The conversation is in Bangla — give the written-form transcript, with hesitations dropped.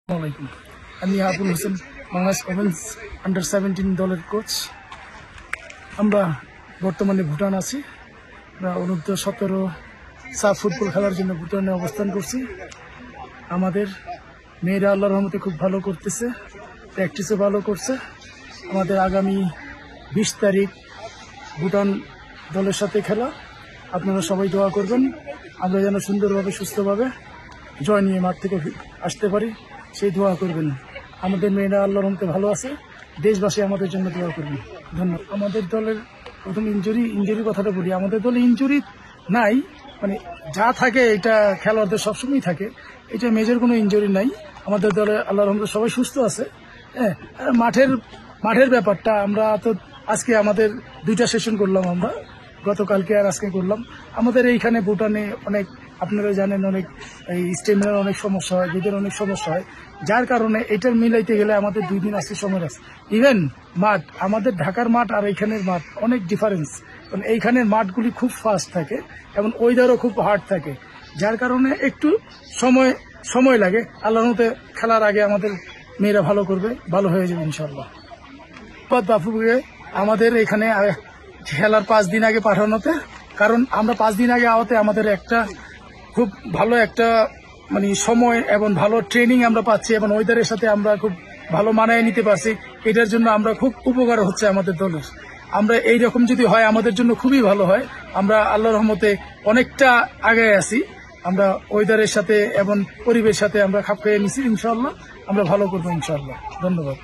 আসসালামাইকুম। আমি আবুল হোসেন, বাংলাদেশ ওমেন্স আন্ডার-17 দলের কোচ। আমরা বর্তমানে ভুটান আছি। আমরা অনূর্ধ্ব-17 সাফ ফুটবল খেলার জন্য ভুটানে অবস্থান করছি। আমাদের মেয়েরা আল্লাহর রহমতে খুব ভালো করতেছে, প্র্যাকটিসও ভালো করছে। আমাদের আগামী 20 তারিখ ভুটান দলের সাথে খেলা। আপনারা সবাই দোয়া করবেন আমরা যেন সুন্দরভাবে সুস্থভাবে জয় নিয়ে মাঠ থেকে আসতে পারি, সেই দোয়া করবেন। আমাদের মেয়েরা আল্লাহর রহমতে ভালো আছে, দেশবাসী আমাদের জন্য দোয়া করবেন। ধন্যবাদ। আমাদের দলের প্রথম ইঞ্জুরি কথাটা বলি। আমাদের দলে ইঞ্জুরি নাই, মানে যা থাকে এটা খেলোয়াড়দের সবসময় থাকে, এটা মেজর কোনো ইঞ্জুরি নাই। আমাদের দলে আল্লাহর রহমতে সবাই সুস্থ আছে। হ্যাঁ, মাঠের ব্যাপারটা আমরা তো আজকে আমাদের 2টা সেশন করলাম, আমরা গতকালকে আর আজকে করলাম। আমাদের এইখানে ভুটানে অনেক, আপনারা জানেন, অনেক এই স্টেমিনার অনেক সমস্যা হয়, দুধের অনেক সমস্যা হয়, যার কারণে এটার মিলাইতে গেলে আমাদের 2 দিন আসতে সময় আছে। ইভেন মাঠ, আমাদের ঢাকার মাঠ আর এইখানের মাঠ অনেক ডিফারেন্স, কারণ এইখানের মাঠগুলি খুব ফাস্ট থাকে এবং ওয়েদারও খুব হার্ড থাকে, যার কারণে একটু সময় লাগে। আল্লাহর মতে খেলার আগে আমাদের মেয়েরা ভালো করবে, ভালো হয়ে যাবে ইনশাল্লাহ। বাপুকে আমাদের এখানে খেলার 5 দিন আগে পাঠানোতে, কারণ আমরা 5 দিন আগে আওয়াতে আমাদের একটা খুব ভালো একটা মানে সময় এবং ভালো ট্রেনিং আমরা পাচ্ছি এবং ওয়েদারের সাথে আমরা খুব ভালো মানায় নিতে পারছি। এটার জন্য আমরা খুব উপকার হচ্ছে আমাদের দলের। আমরা এইরকম যদি হয় আমাদের জন্য খুবই ভালো হয়। আমরা আল্লাহর রহমতে অনেকটা আগে আছি। আমরা ওয়েদারের সাথে এবং পরিবেশের সাথে আমরা খাপ খাইয়ে নিছি। ইনশাআল্লাহ আমরা ভালো করবো ইনশাআল্লাহ। ধন্যবাদ।